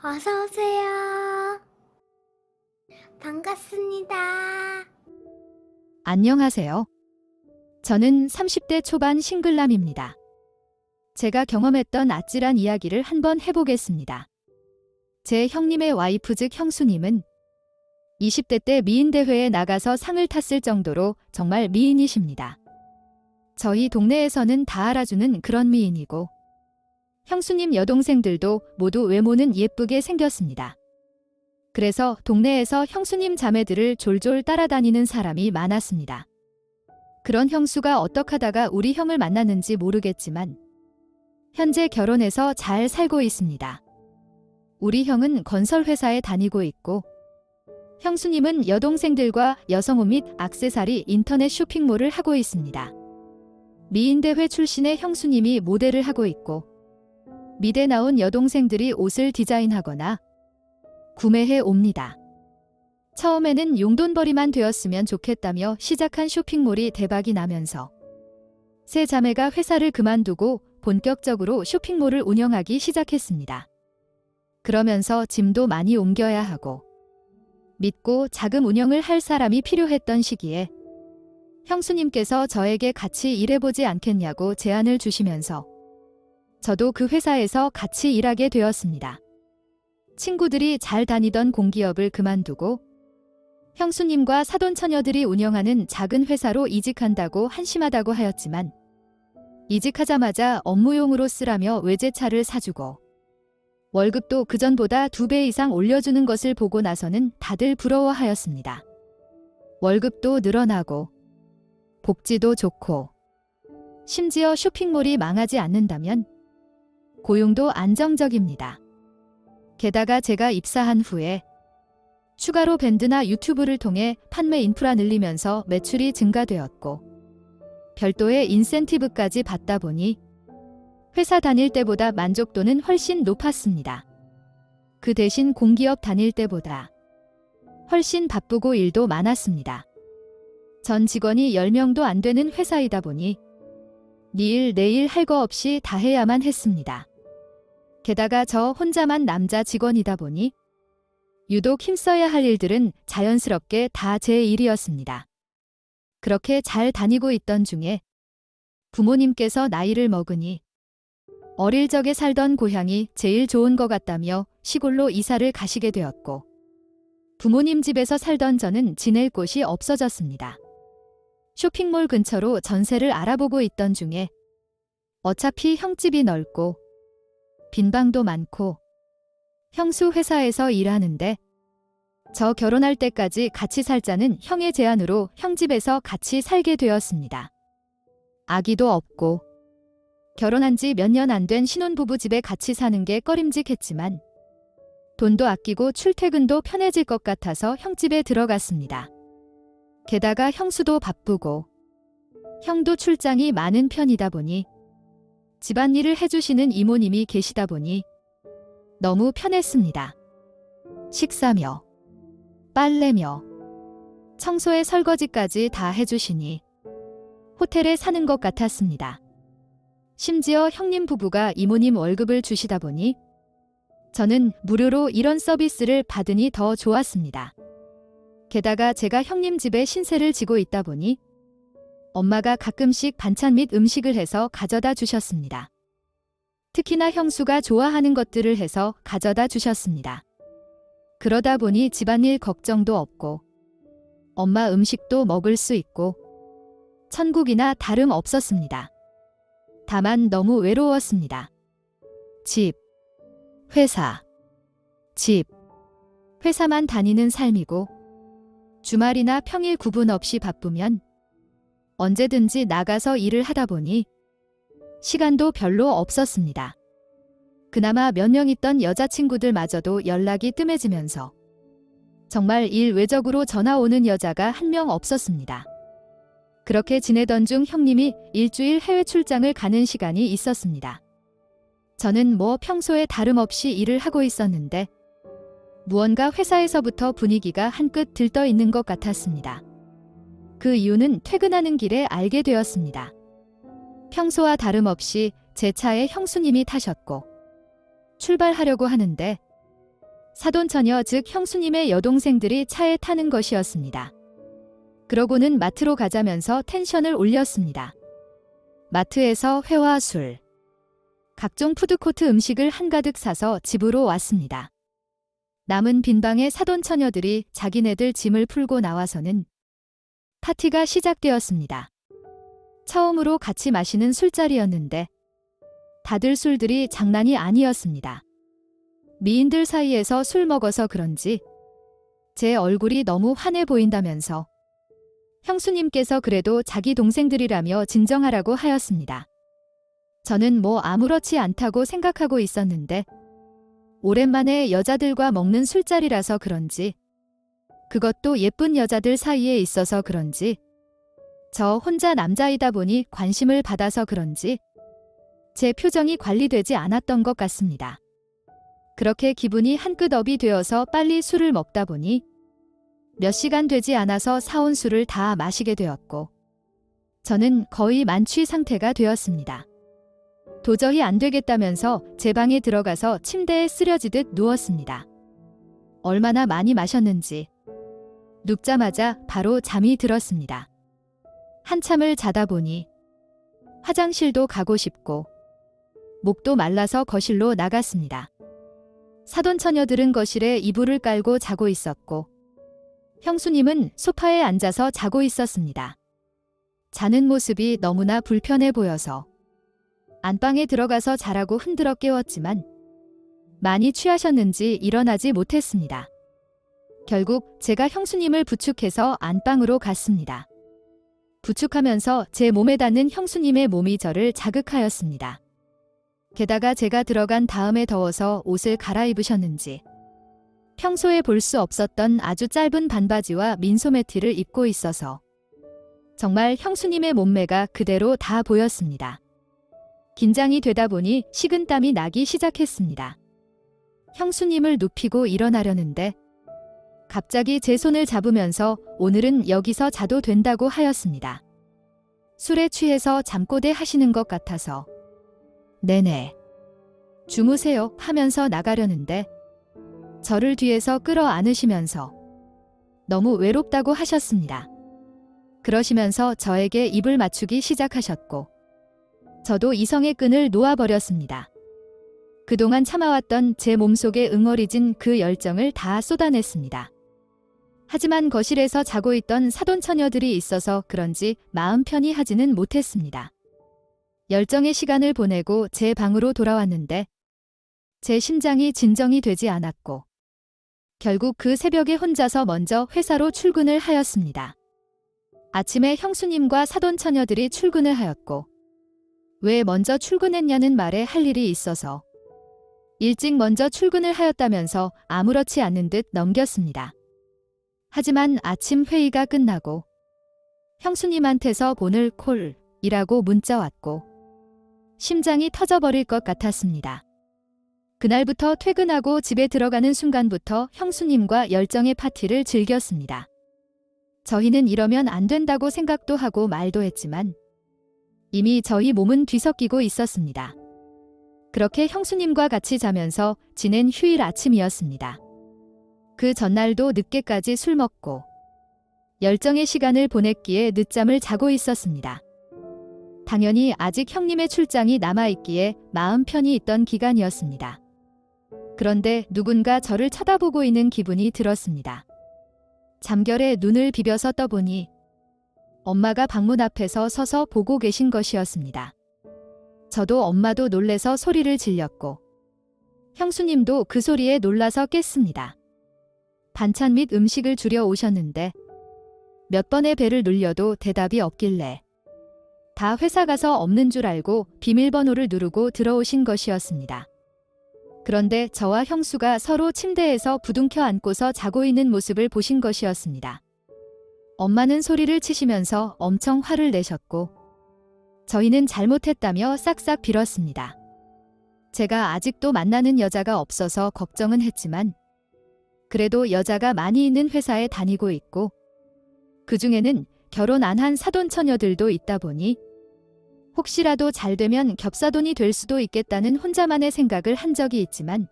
어서 오세요. 반갑습니다. 안녕하세요. 저는 30대 초반 싱글남입니다. 제가 경험했던 아찔한 이야기를 한번 해보겠습니다. 제 형님의 와이프 즉 형수님은 20대 때 미인대회에 나가서 상을 탔을 정도로 정말 미인이십니다. 저희 동네에서는 다 알아주는 그런 미인이고 형수님 여동생들도 모두 외모는 예쁘게 생겼습니다. 그래서 동네에서 형수님 자매들을 졸졸 따라다니는 사람이 많았습니다. 그런 형수가 어떡하다가 우리 형을 만났는지 모르겠지만 현재 결혼해서 잘 살고 있습니다. 우리 형은 건설회사에 다니고 있고 형수님은 여동생들과 여성옷 및 액세서리 인터넷 쇼핑몰을 하고 있습니다. 미인대회 출신의 형수님이 모델을 하고 있고 미대 나온 여동생들이 옷을 디자인하거나 구매해 옵니다. 처음에는 용돈벌이만 되었으면 좋겠다며 시작한 쇼핑몰이 대박이 나면서 세 자매가 회사를 그만두고 본격적으로 쇼핑몰을 운영하기 시작했습니다. 그러면서 짐도 많이 옮겨야 하고 믿고 자금 운영을 할 사람이 필요했던 시기에 형수님께서 저에게 같이 일해보지 않겠냐고 제안을 주시면서 저도 그 회사에서 같이 일하게 되었습니다. 친구들이 잘 다니던 공기업을 그만두고 형수님과 사돈처녀들이 운영하는 작은 회사로 이직한다고 한심하다고 하였지만 이직하자마자 업무용으로 쓰라며 외제차를 사주고 월급도 그전보다 2배 이상 올려주는 것을 보고 나서는 다들 부러워하였습니다. 월급도 늘어나고 복지도 좋고 심지어 쇼핑몰이 망하지 않는다면 고용도 안정적입니다. 게다가 제가 입사한 후에 추가로 밴드나 유튜브를 통해 판매 인프라 늘리면서 매출이 증가되었고 별도의 인센티브까지 받다 보니 회사 다닐 때보다 만족도는 훨씬 높았습니다. 그 대신 공기업 다닐 때보다 훨씬 바쁘고 일도 많았습니다. 전 직원이 10명도 안 되는 회사이다 보니 니 일 내일 할 거 없이 다 해야만 했습니다. 게다가 저 혼자만 남자 직원이다 보니 유독 힘써야 할 일들은 자연스럽게 다 제 일이었습니다. 그렇게 잘 다니고 있던 중에 부모님께서 나이를 먹으니 어릴 적에 살던 고향이 제일 좋은 것 같다며 시골로 이사를 가시게 되었고 부모님 집에서 살던 저는 지낼 곳이 없어졌습니다. 쇼핑몰 근처로 전세를 알아보고 있던 중에 어차피 형집이 넓고 빈방도 많고 형수 회사에서 일하는데 저 결혼할 때까지 같이 살자는 형의 제안으로 형집에서 같이 살게 되었습니다. 아기도 없고 결혼한 지 몇 년 안 된 신혼부부 집에 같이 사는 게 꺼림직했지만 돈도 아끼고 출퇴근도 편해질 것 같아서 형집에 들어갔습니다. 게다가 형수도 바쁘고 형도 출장이 많은 편이다 보니 집안일을 해주시는 이모님이 계시다 보니 너무 편했습니다. 식사며 빨래며 청소에 설거지까지 다 해주시니 호텔에 사는 것 같았습니다. 심지어 형님 부부가 이모님 월급을 주시다 보니 저는 무료로 이런 서비스를 받으니 더 좋았습니다. 게다가 제가 형님 집에 신세를 지고 있다 보니 엄마가 가끔씩 반찬 및 음식을 해서 가져다 주셨습니다. 특히나 형수가 좋아하는 것들을 해서 가져다 주셨습니다. 그러다 보니 집안일 걱정도 없고 엄마 음식도 먹을 수 있고 천국이나 다름 없었습니다. 다만 너무 외로웠습니다. 집, 회사, 집, 회사만 다니는 삶이고 주말이나 평일 구분 없이 바쁘면 언제든지 나가서 일을 하다 보니 시간도 별로 없었습니다. 그나마 몇 명 있던 여자친구들마저도 연락이 뜸해지면서 정말 일 외적으로 전화 오는 여자가 한 명 없었습니다. 그렇게 지내던 중 형님이 일주일 해외 출장을 가는 시간이 있었습니다. 저는 평소에 다름없이 일을 하고 있었는데 무언가 회사에서부터 분위기가 한끗 들떠 있는 것 같았습니다. 그 이유는 퇴근하는 길에 알게 되었습니다. 평소와 다름없이 제 차에 형수님이 타셨고 출발하려고 하는데 사돈처녀 즉 형수님의 여동생들이 차에 타는 것이었습니다. 그러고는 마트로 가자면서 텐션을 올렸습니다. 마트에서 회와 술, 각종 푸드코트 음식을 한가득 사서 집으로 왔습니다. 남은 빈방에 사돈처녀들이 자기네들 짐을 풀고 나와서는 파티가 시작되었습니다. 처음으로 같이 마시는 술자리였는데 다들 술들이 장난이 아니었습니다. 미인들 사이에서 술 먹어서 그런지 제 얼굴이 너무 환해 보인다면서 형수님께서 그래도 자기 동생들이라며 진정하라고 하였습니다. 저는 뭐 아무렇지 않다고 생각하고 있었는데 오랜만에 여자들과 먹는 술자리라서 그런지 그것도 예쁜 여자들 사이에 있어서 그런지 저 혼자 남자이다 보니 관심을 받아서 그런지 제 표정이 관리되지 않았던 것 같습니다. 그렇게 기분이 한끗업이 되어서 빨리 술을 먹다 보니 몇 시간 되지 않아서 사온 술을 다 마시게 되었고 저는 거의 만취 상태가 되었습니다. 도저히 안 되겠다면서 제 방에 들어가서 침대에 쓰러지듯 누웠습니다. 얼마나 많이 마셨는지 눕자마자 바로 잠이 들었습니다. 한참을 자다 보니 화장실도 가고 싶고 목도 말라서 거실로 나갔습니다. 사돈처녀들은 거실에 이불을 깔고 자고 있었고 형수님은 소파에 앉아서 자고 있었습니다. 자는 모습이 너무나 불편해 보여서 안방에 들어가서 자라고 흔들어 깨웠지만 많이 취하셨는지 일어나지 못했습니다. 결국 제가 형수님을 부축해서 안방으로 갔습니다. 부축하면서 제 몸에 닿는 형수님의 몸이 저를 자극하였습니다. 게다가 제가 들어간 다음에 더워서 옷을 갈아입으셨는지 평소에 볼 수 없었던 아주 짧은 반바지와 민소매티를 입고 있어서 정말 형수님의 몸매가 그대로 다 보였습니다. 긴장이 되다 보니 식은땀이 나기 시작했습니다. 형수님을 눕히고 일어나려는데 갑자기 제 손을 잡으면서 오늘은 여기서 자도 된다고 하였습니다. 술에 취해서 잠꼬대 하시는 것 같아서 네네 주무세요 하면서 나가려는데 저를 뒤에서 끌어 안으시면서 너무 외롭다고 하셨습니다. 그러시면서 저에게 입을 맞추기 시작하셨고 저도 이성의 끈을 놓아버렸습니다. 그동안 참아왔던 제 몸속에 응어리진 그 열정을 다 쏟아냈습니다. 하지만 거실에서 자고 있던 사돈처녀들이 있어서 그런지 마음 편히 하지는 못했습니다. 열정의 시간을 보내고 제 방으로 돌아왔는데 제 심장이 진정이 되지 않았고 결국 그 새벽에 혼자서 먼저 회사로 출근을 하였습니다. 아침에 형수님과 사돈처녀들이 출근을 하였고 왜 먼저 출근했냐는 말에 할 일이 있어서 일찍 먼저 출근을 하였다면서 아무렇지 않은 듯 넘겼습니다. 하지만 아침 회의가 끝나고 형수님한테서 오늘 콜이라고 문자 왔고 심장이 터져버릴 것 같았습니다. 그날부터 퇴근하고 집에 들어가는 순간부터 형수님과 열정의 파티를 즐겼습니다. 저희는 이러면 안 된다고 생각도 하고 말도 했지만 이미 저희 몸은 뒤섞이고 있었습니다. 그렇게 형수님과 같이 자면서 지낸 휴일 아침이었습니다. 그 전날도 늦게까지 술 먹고 열정의 시간을 보냈기에 늦잠을 자고 있었습니다. 당연히 아직 형님의 출장이 남아있기에 마음 편히 있던 기간이었습니다. 그런데 누군가 저를 쳐다보고 있는 기분이 들었습니다. 잠결에 눈을 비벼서 떠보니 엄마가 방문 앞에서 서서 보고 계신 것이었습니다. 저도 엄마도 놀래서 소리를 질렀고 형수님도 그 소리에 놀라서 깼습니다. 반찬 및 음식을 주려 오셨는데 몇 번의 벨을 눌려도 대답이 없길래 다 회사 가서 없는 줄 알고 비밀번호를 누르고 들어오신 것이었습니다. 그런데 저와 형수가 서로 침대에서 부둥켜 안고서 자고 있는 모습을 보신 것이었습니다. 엄마는 소리를 치시면서 엄청 화를 내셨고 저희는 잘못했다며 싹싹 빌었습니다. 제가 아직도 만나는 여자가 없어서 걱정은 했지만 그래도 여자가 많이 있는 회사에 다니고 있고 그중에는 결혼 안 한 사돈처녀들도 있다 보니 혹시라도 잘 되면 겹사돈이 될 수도 있겠다는 혼자만의 생각을 한 적이 있지만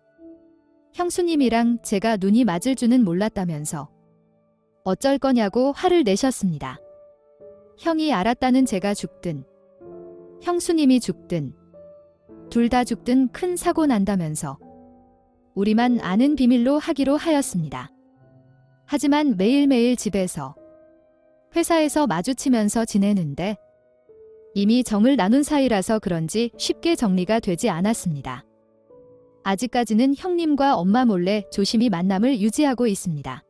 형수님이랑 제가 눈이 맞을 줄은 몰랐다면서 어쩔 거냐고 화를 내셨습니다. 형이 알았다는 제가 죽든 형수님이 죽든 둘 다 죽든 큰 사고 난다면서 우리만 아는 비밀로 하기로 하였습니다. 하지만 매일매일 집에서 회사에서 마주치면서 지내는데 이미 정을 나눈 사이라서 그런지 쉽게 정리가 되지 않았습니다. 아직까지는 형님과 엄마 몰래 조심히 만남을 유지하고 있습니다.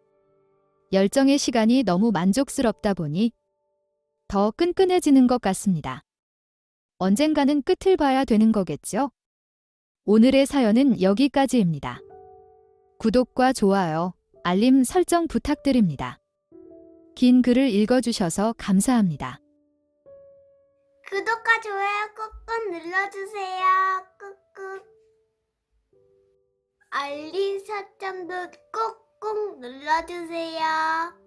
열정의 시간이 너무 만족스럽다 보니 더 끈끈해지는 것 같습니다. 언젠가는 끝을 봐야 되는 거겠죠? 오늘의 사연은 여기까지입니다. 구독과 좋아요, 알림 설정 부탁드립니다. 긴 글을 읽어주셔서 감사합니다. 구독과 좋아요 꾹꾹 눌러주세요. 꾹꾹. 알림 설정도 꾹꾹 눌러주세요.